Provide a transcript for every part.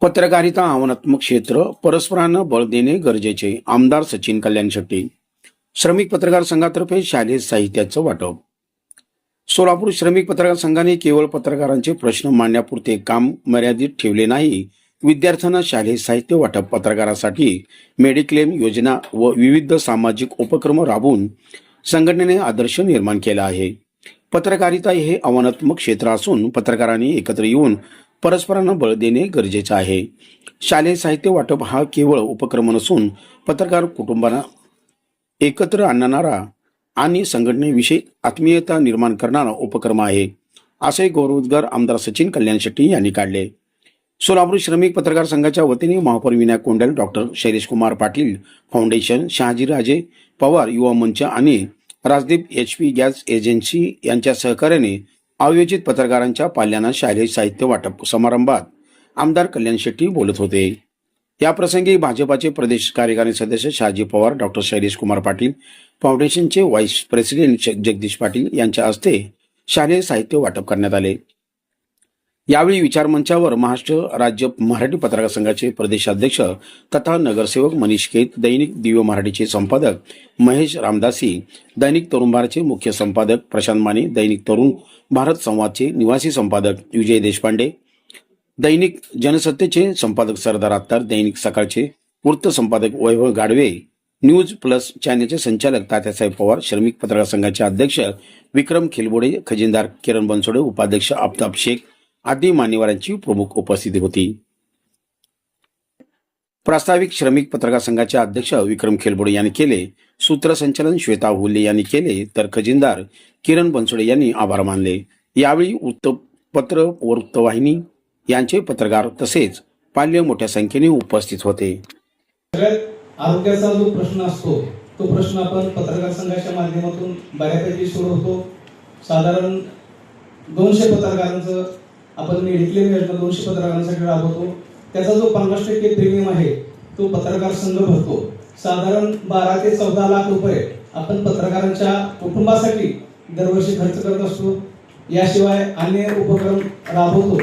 पत्रकारिता आव्हानात्मक क्षेत्र, परस्परांना बळ देणे गरजेचे. आमदार सचिन कल्याण शेट्टी. श्रमिक पत्रकार संघातर्फे शालेय साहित्याचं वाटप. सोलापूर श्रमिक पत्रकार संघाने केवळ पत्रकारांचे प्रश्न मांडण्यापुरते काम मर्यादित ठेवले नाही. विद्यार्थ्यांना शालेय साहित्य वाटप, पत्रकारासाठी मेडिक्लेम योजना व विविध सामाजिक उपक्रम राबवून संघटनेने आदर्श निर्माण केला आहे. पत्रकारिता हे आव्हानात्मक क्षेत्र असून पत्रकारांनी एकत्र येऊन परस्परांना बळ देणे गरजेचे आहे. शालेय साहित्य वाटप हा केवळ उपक्रम नसून पत्रकार कुटुंबांना एकत्र आणणारा आणि संघटनेविषयी आत्मीयता निर्माण करणारा उपक्रम आहे, असे गौरवोद्गार आमदार सचिन कल्याण शेट्टी यांनी काढले. सोलापूर श्रमिक पत्रकार संघाच्या वतीने महापौर विनायक कोंडल, डॉक्टर शैलेशकुमार पाटील फाउंडेशन, शहाजीराजे पवार युवा मंच आणि राजदीप HP गॅस एजन्सी यांच्या सहकार्याने आयोजित पत्रकारांच्या पाल्यांना शालेय साहित्य वाटप समारंभात आमदार कल्याण शेट्टी बोलत होते. याप्रसंगी भाजपाचे प्रदेश कार्यकारी सदस्य शहाजी पवार, डॉक्टर शैलेशकुमार पाटील फाउंडेशनचे व्हाईस प्रेसिडेंट जगदीश पाटील यांच्या हस्ते शालेय साहित्य वाटप करण्यात आले. यावेळी विचारमंचावर महाराष्ट्र राज्य मराठी पत्रकार संघाचे प्रदेशाध्यक्ष तथा नगरसेवक मनीष केत, दैनिक दिव्य मराठीचे संपादक महेश रामदासी, दैनिक तरुण भारतचे मुख्य संपादक प्रशांत माने, दैनिक तरुण भारत संवादचे निवासी संपादक विजय देशपांडे, दैनिक जनसत्तेचे संपादक सरदार अत्तार, दैनिक सकाळचे वृत्त संपादक वैभव गाडवे, न्यूज प्लस चॅनलचे संचालक तात्यासाहेब पवार, श्रमिक पत्रकार संघाचे अध्यक्ष विक्रम खिलबोडे, खजिनदार किरण बनसोडे, उपाध्यक्ष आफताब शेख आदी मान्यवरांची प्रमुख उपस्थिती होती. प्रास्ताविक श्रमिक पत्रकार संघाचे अध्यक्ष विक्रम खिलबोडे यांनी केले. सूत्रसंचालन श्वेता हुल्ले यांनी केले, तर खजिनदार किरण बनसोडे यांनी आभार मानले. यावेळी वृत्तपत्र व वृत्तवाहिनी यांचे पत्रकार तसेच पाल्य मोठ्या संख्येने उपस्थित होते. आरोग्याचा जो प्रश्न असतो तो प्रश्न आपण पत्रकार संघाच्या माध्यमातून बऱ्यापैकी सोडवतो. साधारण 200 पत्रकारांचं आपण मेडिक्लेम योजना 200 पत्रकारांसाठी राबवतो. त्याचा जो 50% प्रीमियम आहे तो पत्रकार संघ भरतो. साधारण 12 ते 14 लाख रुपये आपण पत्रकारांच्या कुटुंबासाठी दरवर्षी खर्च करत असतो. याशिवाय अन्य उपक्रम राबवतो.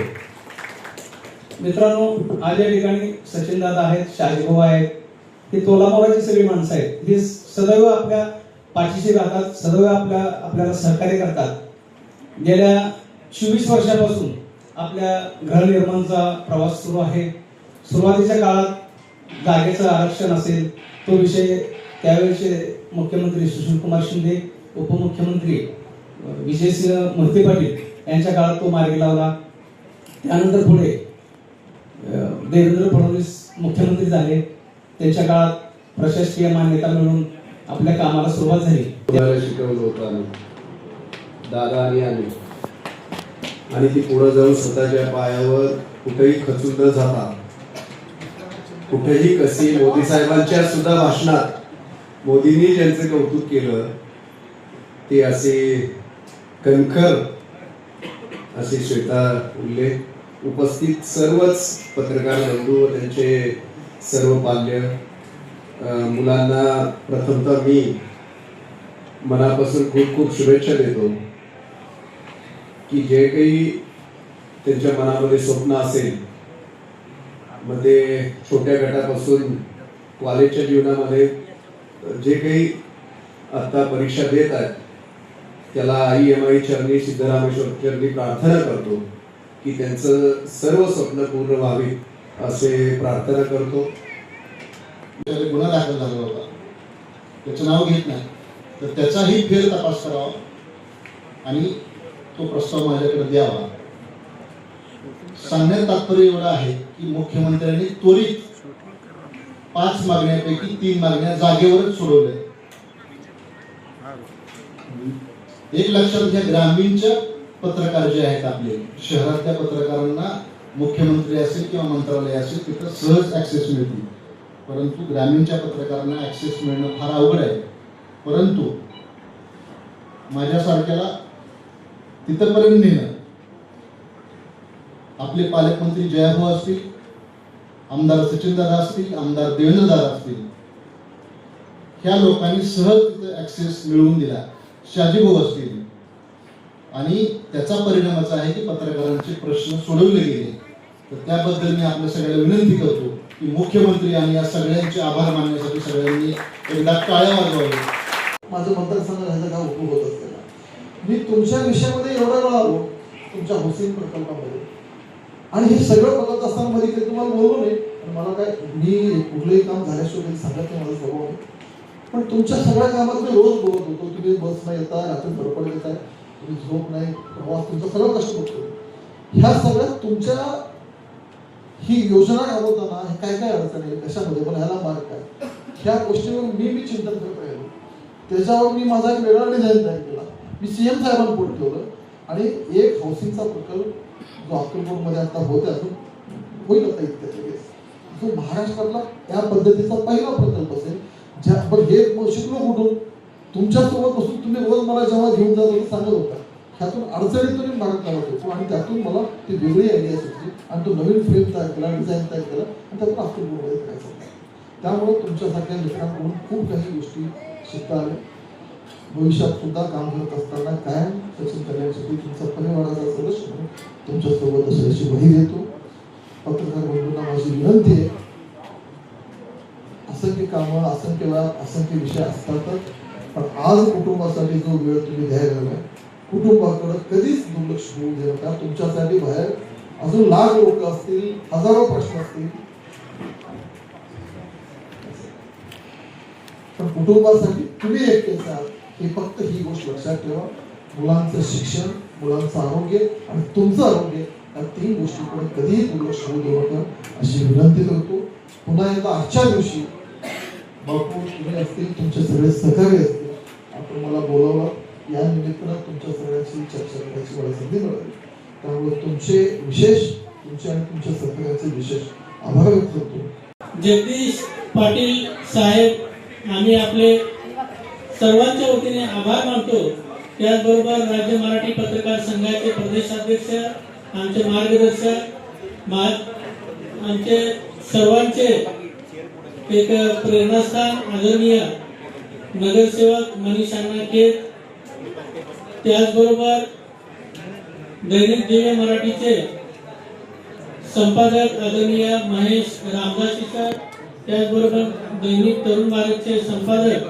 मित्रांनो, आज या ठिकाणी सचिन दादा आहेत, शहाजीभाऊ आहेत, ही तोलामोलाची सगळी माणसं आहेत. ही सदैव आपल्या पाठीशी राहतात, सदैव आपल्याला सहकार्य करतात. गेल्या 24 वर्षापासून आपल्या गृहनिर्माणचा प्रवास सुरू आहे. सुरुवातीच्या काळात जागेचं आरक्षण असेल तो विषय त्यावेळेचे मुख्यमंत्री सुशीलकुमार शिंदे, उपमुख्यमंत्री विजयसिंह मोहिते पाटील यांच्या काळात तो मार्गी लावला. त्यानंतर पुढे देवेंद्र फडणवीस मुख्यमंत्री झाले. त्यांच्या काळात प्रशासकीय मान्यता मिळून आपल्या कामाला सुरुवात झाली. शिकवलं होतं दादा आणि ती पुढे जाऊन स्वतःच्या पायावर कुठेही खचून न जाता, कुठेही कशी मोदी साहेबांच्या सुद्धा भाषणात मोदींनी ज्यांचं कौतुक केलं ते असे कणखर असे श्वेता हुल्ले, उपस्थित सर्वच पत्रकार बंधू व त्यांचे सर्व पाल्य, मुलांना प्रथमतः मी मनापासून खूप खूप शुभेच्छा देतो की जे काही त्यांच्या मनामध्ये स्वप्न असेल, मग ते छोट्या गटापासून कॉलेजच्या जीवनामध्ये जे काही आता परीक्षा देत आहेत त्याला IMI चरणी, सिद्धरामेश्वर चरणी प्रार्थना करतो की त्यांचं सर्व स्वप्न पूर्ण व्हावी असे प्रार्थना करतो. गुन्हा दाखल झाला होता, त्याचं नाव घेत नाही, तर त्याचाही फेर तपास करावा आणि तो प्रस्ताव माझ्याकडे द्यावा. सांगण्यात तात्पर्य एवढं आहे की मुख्यमंत्र्यांनी त्वरित 5 मागण्यापैकी 3 मागण्या जागेवरच सोडवल्या. एक लक्षात घ्या, ग्रामीणच्या पत्रकार जे आहेत आपले, शहरातल्या पत्रकारांना मुख्यमंत्री असेल किंवा मंत्रालय असेल तिथं सहज ऍक्सेस मिळतील, परंतु ग्रामीणच्या पत्रकारांना ऍक्सेस मिळणं फार अवघड आहे. परंतु माझ्यासारख्याला तिथपर्यंत नेणं, आपले पालकमंत्री जयाभाऊ असतील, आमदार सचिन दादा असतील, आमदार देवेंद्र दादा असतील, ह्या लोकांनी सहज तिथं ऍक्सेस मिळवून दिला. शहाजीभाऊ असतील, आणि त्याचा परिणाम असा आहे की पत्रकारांचे प्रश्न सोडवले गेले. तर त्याबद्दल मी आपल्या सगळ्याला विनंती करतो की मुख्यमंत्री आणि या सगळ्यांचे आभार मानण्यासाठी सगळ्यांनी एकदा टाळ्या वाजवाव्या. माझं मतदारसंघ ह्याचा काय उपयोग होत असलेला. मी तुमच्या विषयामध्ये एवढा वेळ आलो तुमच्या हौसिंग प्रकल्पामध्ये आणि हे सगळं बघत असताना मध्ये काही तुम्हाला बोललो नाही. आणि मला काय मी कुठलंही काम झाल्याशिवाय काही सांगत नाही, माझा स्वभाव आहे. पण तुमच्या सगळ्या कामात मी रोज बोलत होतो. तुम्ही बस नाही येता, रात्री धडपड येताय, तुम्ही झोप नाही, प्रवास, तुमचं सगळं कष्ट बघतो. ह्या सगळ्यात तुमच्या ही योजना राबवताना हे काय काय अडचण आहे, कशामध्ये, पण ह्याला मार्ग काय, ह्या गोष्टीवर मी चिंतन करत राहिलो. त्याच्यावर मी माझा एक वेगळा डिझाईन तयार केला. मी सीएम साहेबांना पुढे ठेवलं आणि एक हाऊसिंगचा प्रकल्प जो अक्कलकोटमध्ये आता होते, अजून होईल आता इतक्यात लगेच, जो महाराष्ट्रातला या पद्धतीचा पहिला प्रकल्प असेल. ज्या पण हे शिकलो कुठून, तुमच्यासोबत बसून तुम्ही रोज मला जेव्हा घेऊन जात होता सांगत होता, ह्यातून अडचणीतून मार्ग काढत होतो आणि त्यातून मला ती वेगळी आयडिया सुचली आणि तो नवीन फ्रेम तयार केला, डिझाईन तयार केला आणि त्यातून अक्कलकोटमध्ये करायचं. त्यामुळे तुमच्यासारख्या मित्रांकडून खूप काही गोष्टी शिकता आल्या. भविष्यात सुद्धा काम करत असताना कायम सचिन कल्याणसाठी तुमचा परिवाराचा सदस्य म्हणून तुमच्यासोबत असल्याची ग्वाही देतो. पत्रकार बंधूंना माझी विनंती आहे, असंख्य कामं, असंख्य वेळा, असंख्य विषय असतातच, पण आज कुटुंबासाठी जो वेळ तुम्ही द्यायला लागलाय, कुटुंबाकडे कधीच दुर्लक्ष होऊ देऊ नका. तुमच्यासाठी बाहेर अजून लाख लोक असतील, हजारो प्रश्न असतील, पण कुटुंबासाठी तुम्ही एकटेच आहात हे फक्त ही गोष्ट लक्षात ठेवा. मुलांचं शिक्षण, मुलांचं आरोग्य आणि तुमचं आरोग्य या तीन गोष्टीकडे कधीही दुर्लक्ष होऊ देऊ नका अशी विनंती करतो. पुन्हा एकदा आजच्या दिवशी बापू तुम्ही असतील, तुमचे सगळे सहकारी असतील, आपण मला बोलावलं, या निमित्तानं तुमच्या सगळ्यांची चर्चा करण्याची मला संधी मिळाली. त्यामुळे तुमचे आणि तुमच्या सहकार्याचे विशेष आभार व्यक्त करतो. जगदीश पाटील साहेब, आम्ही आपले सर्वांच्या वतीने आभार मानतो. त्याचबरोबर राज्य मराठी पत्रकार संघाचे प्रदेशाध्यक्ष, आमचे मार्गदर्शक, आमचे सर्वांचे एक प्रेरणास्थान आदरणीय नगरसेवक मनीष अण्णा खेत, त्याचबरोबर दैनिक दिव्य मराठीचे संपादक आदरणीय महेश रामदासी सर, त्याचबरोबर दैनिक तरुण भारतचे संपादक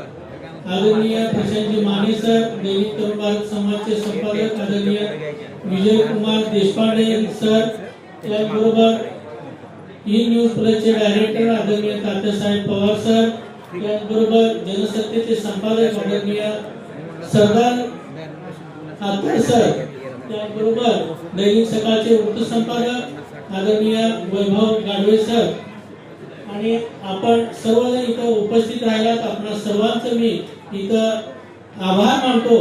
आदरणीय प्रशांतजी माने सर, दैनिक तरुण भारत समाजचे संपादक आदरणीय विजय कुमार देशपांडे सर, त्याचबरोबर ई न्यूज प्लसचे डायरेक्टर आदरणीय तात्यासाहेब पवार सर, त्याचबरोबर जनसत्तेचे संपादक आदरणीय सरदार आत्तार सर, त्याचबरोबर दैनिक सकाळचे वृत्तसंपादक आदरणीय वैभव गाडवे सर, आणि आपण सर्वजण इथं उपस्थित राहिलात. आपण सर्वांचं मी इथं आभार मानतो.